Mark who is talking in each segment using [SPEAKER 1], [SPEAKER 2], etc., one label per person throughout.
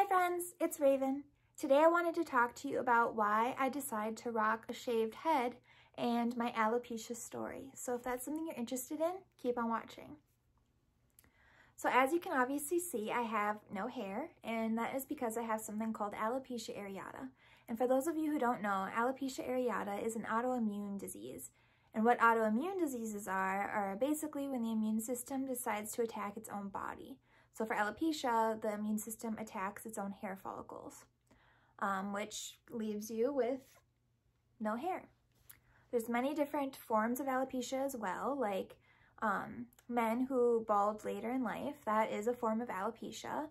[SPEAKER 1] friends, it's Raven. Today I wanted to talk to you about why I decided to rock a shaved head and my alopecia story. So if that's something you're interested in, keep on watching. So as you can obviously see, I have no hair, and that is because I have something called alopecia areata. And for those of you who don't know, alopecia areata is an autoimmune disease. And what autoimmune diseases are basically when the immune system decides to attack its own body. So for alopecia, the immune system attacks its own hair follicles, which leaves you with no hair. There's many different forms of alopecia as well, like men who bald later in life. That is a form of alopecia.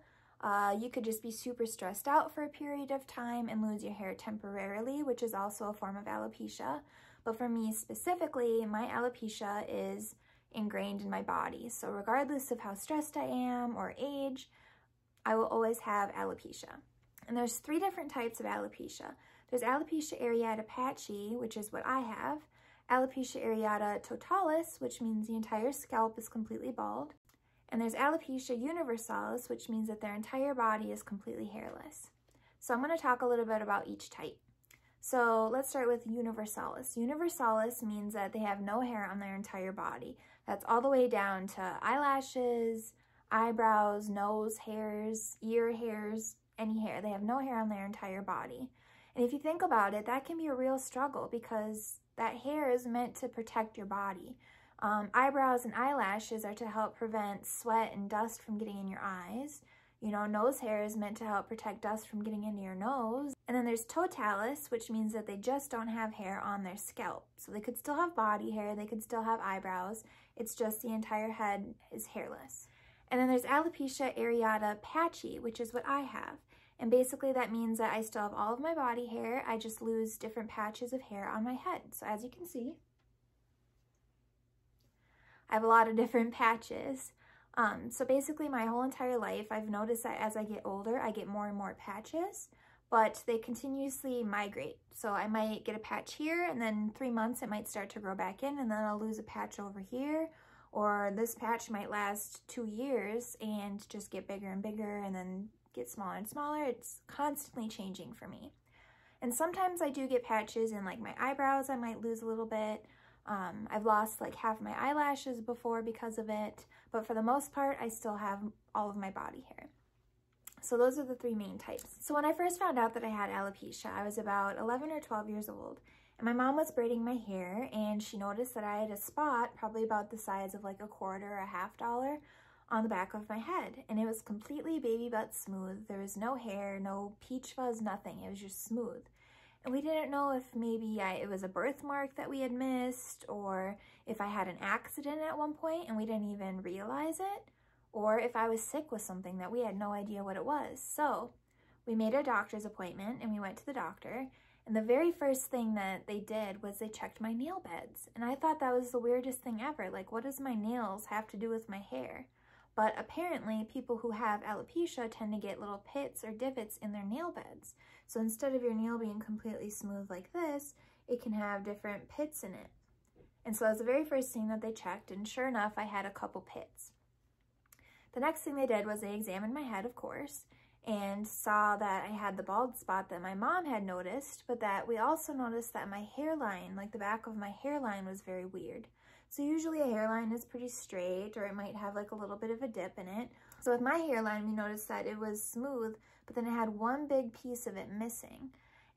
[SPEAKER 1] You could just be super stressed out for a period of time and lose your hair temporarily, which is also a form of alopecia. But for me specifically, my alopecia is ingrained in my body. So regardless of how stressed I am or age, I will always have alopecia. And there's three different types of alopecia. There's alopecia areata patchy, which is what I have, alopecia areata totalis, which means the entire scalp is completely bald, and there's alopecia universalis, which means that their entire body is completely hairless. So I'm going to talk a little bit about each type. So let's start with universalis. Universalis means that they have no hair on their entire body. That's all the way down to eyelashes, eyebrows, nose hairs, ear hairs, any hair. They have no hair on their entire body. And if you think about it, that can be a real struggle because that hair is meant to protect your body. Eyebrows and eyelashes are to help prevent sweat and dust from getting in your eyes. You know, nose hair is meant to help protect dust from getting into your nose. And then there's totalis, which means that they just don't have hair on their scalp. So they could still have body hair, they could still have eyebrows. It's just the entire head is hairless. And then there's alopecia areata patchy, which is what I have. And basically that means that I still have all of my body hair, I just lose different patches of hair on my head. So as you can see, I have a lot of different patches. So basically my whole entire life, I've noticed that as I get older, I get more and more patches, but they continuously migrate. So I might get a patch here, and then 3 months it might start to grow back in, and then I'll lose a patch over here, or this patch might last 2 years and just get bigger and bigger and then get smaller and smaller. It's constantly changing for me. And sometimes I do get patches in like my eyebrows, I might lose a little bit. I've lost like half my eyelashes before because of it, but for the most part, I still have all of my body hair. So those are the three main types. So when I first found out that I had alopecia, I was about 11 or 12 years old, and my mom was braiding my hair, and she noticed that I had a spot probably about the size of like a quarter or a $50 on the back of my head, and it was completely baby butt smooth. There was no hair, no peach fuzz, nothing. It was just smooth. And we didn't know if maybe it was a birthmark that we had missed, or if I had an accident at one point and we didn't even realize it, or if I was sick with something that we had no idea what it was. So we made a doctor's appointment and we went to the doctor, and the very first thing that they did was they checked my nail beds. And I thought that was the weirdest thing ever. Like, what does my nails have to do with my hair? But apparently people who have alopecia tend to get little pits or divots in their nail beds. So instead of your nail being completely smooth like this, it can have different pits in it. And so that was the very first thing that they checked, and sure enough, I had a couple pits. The next thing they did was they examined my head, of course, and saw that I had the bald spot that my mom had noticed, but that we also noticed that my hairline, like the back of my hairline, was very weird. So usually a hairline is pretty straight, or it might have like a little bit of a dip in it. So with my hairline, we noticed that it was smooth, but then it had one big piece of it missing.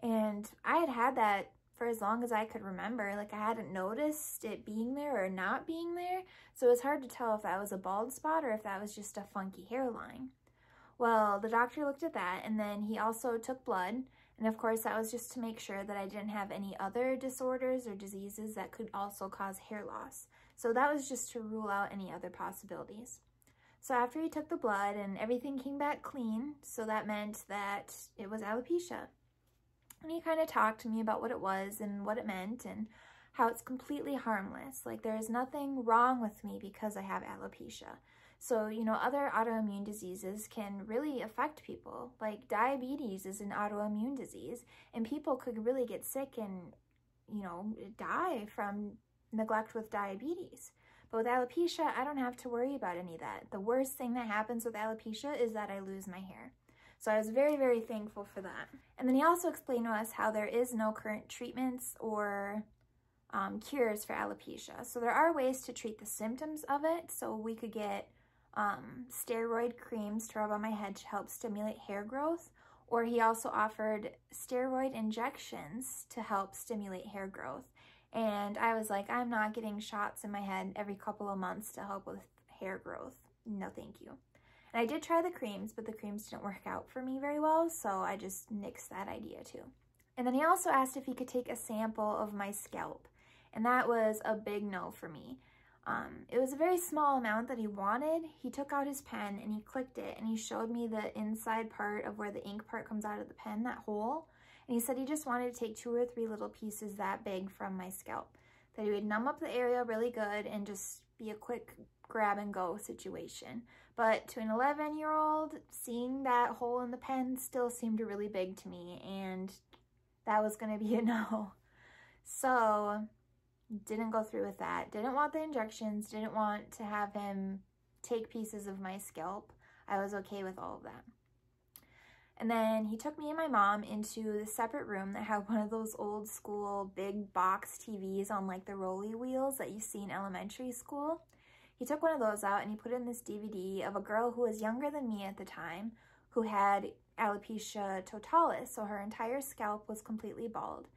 [SPEAKER 1] And I had had that for as long as I could remember. Like, I hadn't noticed it being there or not being there. So it was hard to tell if that was a bald spot or if that was just a funky hairline. Well, the doctor looked at that, and then he also took blood. And of course, that was just to make sure that I didn't have any other disorders or diseases that could also cause hair loss. So that was just to rule out any other possibilities. So after he took the blood and everything came back clean, so that meant that it was alopecia. And he kind of talked to me about what it was and what it meant and how it's completely harmless. Like, there is nothing wrong with me because I have alopecia. So, you know, other autoimmune diseases can really affect people. Like, diabetes is an autoimmune disease, and people could really get sick and, you know, die from neglect with diabetes. But with alopecia, I don't have to worry about any of that. The worst thing that happens with alopecia is that I lose my hair. So I was very, very thankful for that. And then he also explained to us how there is no current treatments or cures for alopecia. So there are ways to treat the symptoms of it. So we could get steroid creams to rub on my head to help stimulate hair growth, or he also offered steroid injections to help stimulate hair growth. And I was like, I'm not getting shots in my head every couple of months to help with hair growth. No, thank you. And I did try the creams, but the creams didn't work out for me very well, so I just nixed that idea too. And then he also asked if he could take a sample of my scalp, and that was a big no for me. It was a very small amount that he wanted. He took out his pen and he clicked it and he showed me the inside part of where the ink part comes out of the pen, that hole. And he said he just wanted to take 2 or 3 little pieces that big from my scalp, that he would numb up the area really good and just be a quick grab and go situation. But to an 11-year-old, seeing that hole in the pen still seemed really big to me, and that was going to be a no. So didn't go through with that. Didn't want the injections, didn't want to have him take pieces of my scalp. I was okay with all of that. And then he took me and my mom into the separate room that had one of those old school big box TVs on like the rolly wheels that you see in elementary school. He took one of those out and he put in this DVD of a girl who was younger than me at the time who had alopecia totalis, so her entire scalp was completely bald.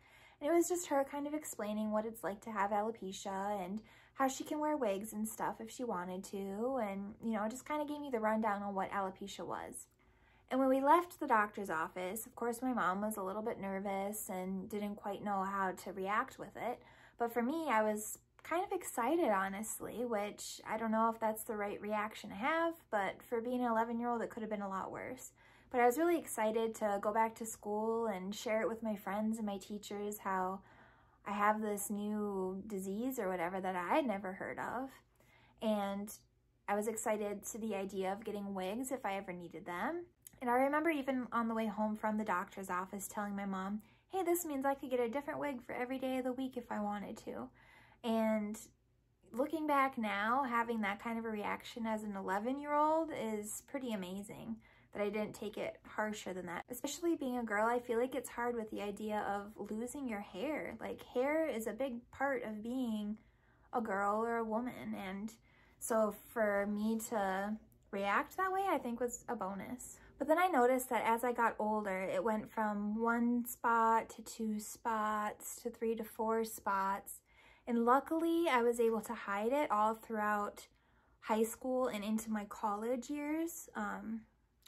[SPEAKER 1] And it was just her kind of explaining what it's like to have alopecia and how she can wear wigs and stuff if she wanted to, and, you know, just kind of gave me the rundown on what alopecia was. And when we left the doctor's office, of course, my mom was a little bit nervous and didn't quite know how to react with it. But for me, I was kind of excited, honestly, which I don't know if that's the right reaction to have, but for being an 11-year-old, it could have been a lot worse. But I was really excited to go back to school and share it with my friends and my teachers how I have this new disease or whatever that I had never heard of. And I was excited to the idea of getting wigs if I ever needed them. And I remember even on the way home from the doctor's office telling my mom, hey, this means I could get a different wig for every day of the week if I wanted to. And looking back now, having that kind of a reaction as an 11-year-old is pretty amazing. That I didn't take it harsher than that. Especially being a girl, I feel like it's hard with the idea of losing your hair. Like, hair is a big part of being a girl or a woman, and so for me to react that way, I think was a bonus. But then I noticed that as I got older, it went from 1 spot to 2 spots to 3 to 4 spots, and luckily I was able to hide it all throughout high school and into my college years.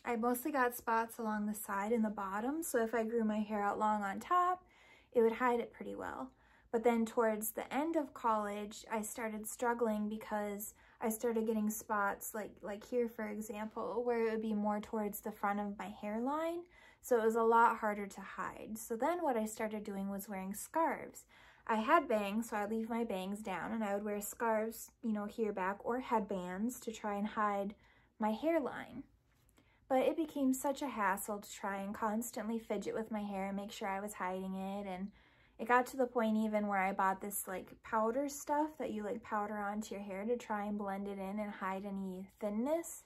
[SPEAKER 1] I mostly got spots along the side and the bottom, so if I grew my hair out long on top, it would hide it pretty well. But then towards the end of college, I started struggling because I started getting spots like here, for example, where it would be more towards the front of my hairline, so it was a lot harder to hide. So then what I started doing was wearing scarves. I had bangs, so I'd leave my bangs down, and I would wear scarves, you know, here back, or headbands to try and hide my hairline. But it became such a hassle to try and constantly fidget with my hair and make sure I was hiding it. And it got to the point even where I bought this like powder stuff that you like powder onto your hair to try and blend it in and hide any thinness.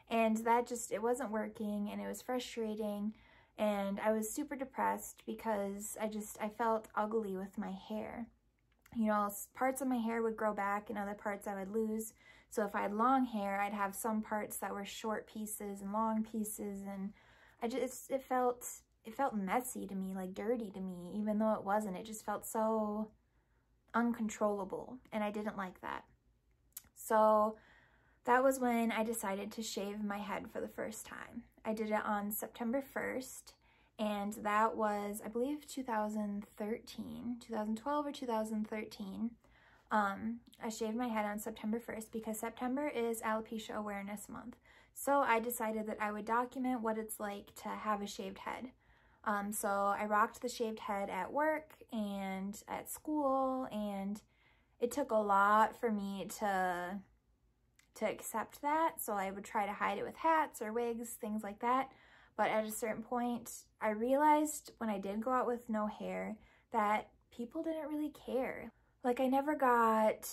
[SPEAKER 1] And that just, it wasn't working, and it was frustrating. And I was super depressed because I felt ugly with my hair. You know, parts of my hair would grow back and other parts I would lose. So if I had long hair, I'd have some parts that were short pieces and long pieces, and it felt messy to me, like dirty to me, even though it wasn't. It just felt so uncontrollable, and I didn't like that. So that was when I decided to shave my head for the first time. I did it on September 1st, and that was, I believe, 2012 or 2013. I shaved my head on September 1st because September is Alopecia Awareness Month. So I decided that I would document what it's like to have a shaved head. So I rocked the shaved head at work and at school, and it took a lot for me to accept that. So I would try to hide it with hats or wigs, things like that. But at a certain point, I realized when I did go out with no hair that people didn't really care. Like, I never got,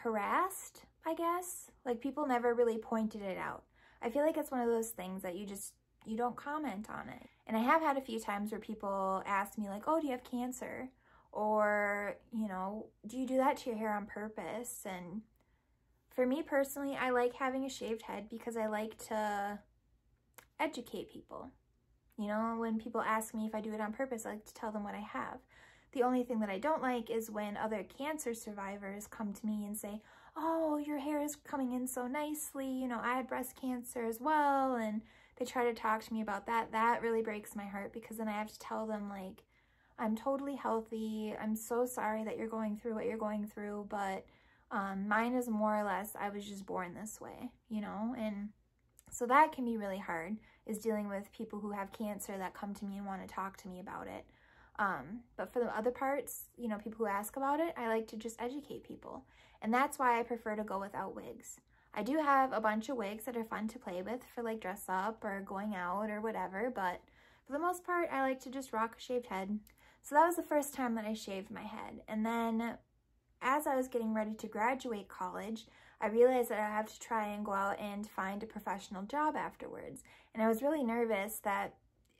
[SPEAKER 1] harassed, I guess? Like, people never really pointed it out. I feel like it's one of those things that you don't comment on it. And I have had a few times where people ask me like, oh, do you have cancer? Or, you know, do you do that to your hair on purpose? And for me personally, I like having a shaved head because I like to educate people. You know, when people ask me if I do it on purpose, I like to tell them what I have. The only thing that I don't like is when other cancer survivors come to me and say, oh, your hair is coming in so nicely. You know, I had breast cancer as well. And they try to talk to me about that. That really breaks my heart because then I have to tell them, like, I'm totally healthy. I'm so sorry that you're going through what you're going through. But mine is more or less, I was just born this way, you know? And so that can be really hard, is dealing with people who have cancer that come to me and want to talk to me about it. But for the other parts, you know, people who ask about it, I like to just educate people. And that's why I prefer to go without wigs. I do have a bunch of wigs that are fun to play with for like dress up or going out or whatever, but for the most part, I like to just rock a shaved head. So that was the first time that I shaved my head. And then as I was getting ready to graduate college, I realized that I have to try and go out and find a professional job afterwards. And I was really nervous that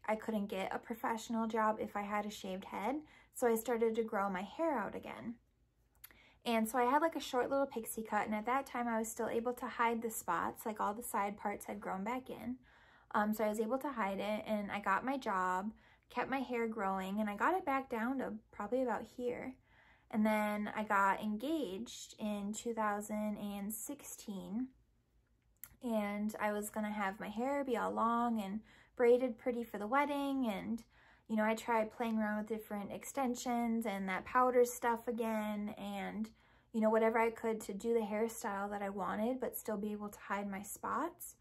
[SPEAKER 1] I couldn't get a professional job if I had a shaved head. So I started to grow my hair out again. And so I had like a short little pixie cut. And at that time I was still able to hide the spots, like all the side parts had grown back in. So I was able to hide it, and I got my job, kept my hair growing, and I got it back down to probably about here. And then I got engaged in 2016, and I was gonna have my hair be all long and braided pretty for the wedding. And, you know, I tried playing around with different extensions and that powder stuff again, and, you know, whatever I could to do the hairstyle that I wanted, but still be able to hide my spots.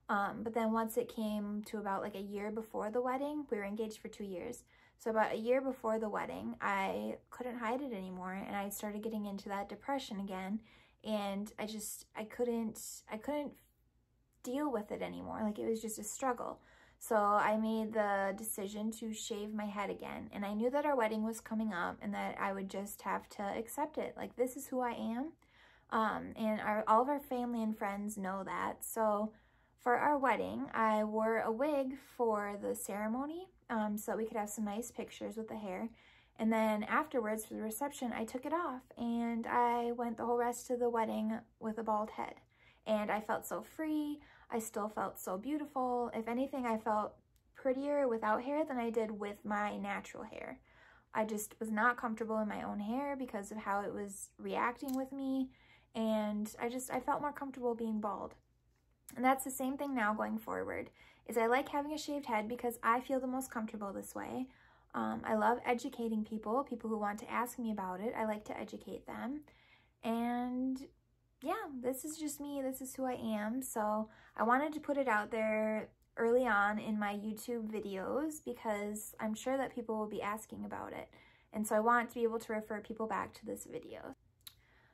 [SPEAKER 1] But then once it came to about like a year before the wedding, we were engaged for 2 years. So about a year before the wedding, I couldn't hide it anymore, and I started getting into that depression again, and I couldn't deal with it anymore. Like, it was just a struggle. So I made the decision to shave my head again, and I knew that our wedding was coming up and that I would just have to accept it. Like, this is who I am, and all of our family and friends know that. So for our wedding, I wore a wig for the ceremony, so that we could have some nice pictures with the hair. And then afterwards, for the reception, I took it off, and I went the whole rest of the wedding with a bald head. And I felt so free. I still felt so beautiful. If anything, I felt prettier without hair than I did with my natural hair. I just was not comfortable in my own hair because of how it was reacting with me, and I felt more comfortable being bald. And that's the same thing now going forward, is I like having a shaved head because I feel the most comfortable this way. I love educating people who want to ask me about it. I like to educate them. And yeah, this is just me. This is who I am. So I wanted to put it out there early on in my YouTube videos because I'm sure that people will be asking about it. And so I want to be able to refer people back to this video.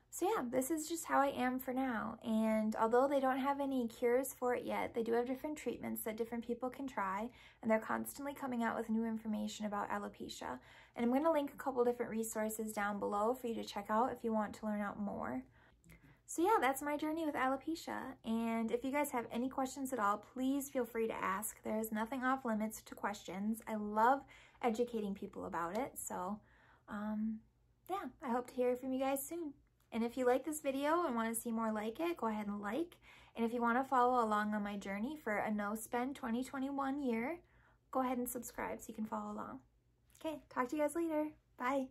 [SPEAKER 1] So yeah, this is just how I am for now. And although they don't have any cures for it yet, they do have different treatments that different people can try. And they're constantly coming out with new information about alopecia. And I'm going to link a couple different resources down below for you to check out if you want to learn out more. So yeah, that's my journey with alopecia. And if you guys have any questions at all, please feel free to ask. There's nothing off limits to questions. I love educating people about it. So yeah, I hope to hear from you guys soon. And if you like this video and want to see more like it, go ahead and like. And if you want to follow along on my journey for a no-spend 2021 year, go ahead and subscribe so you can follow along. Okay, talk to you guys later. Bye.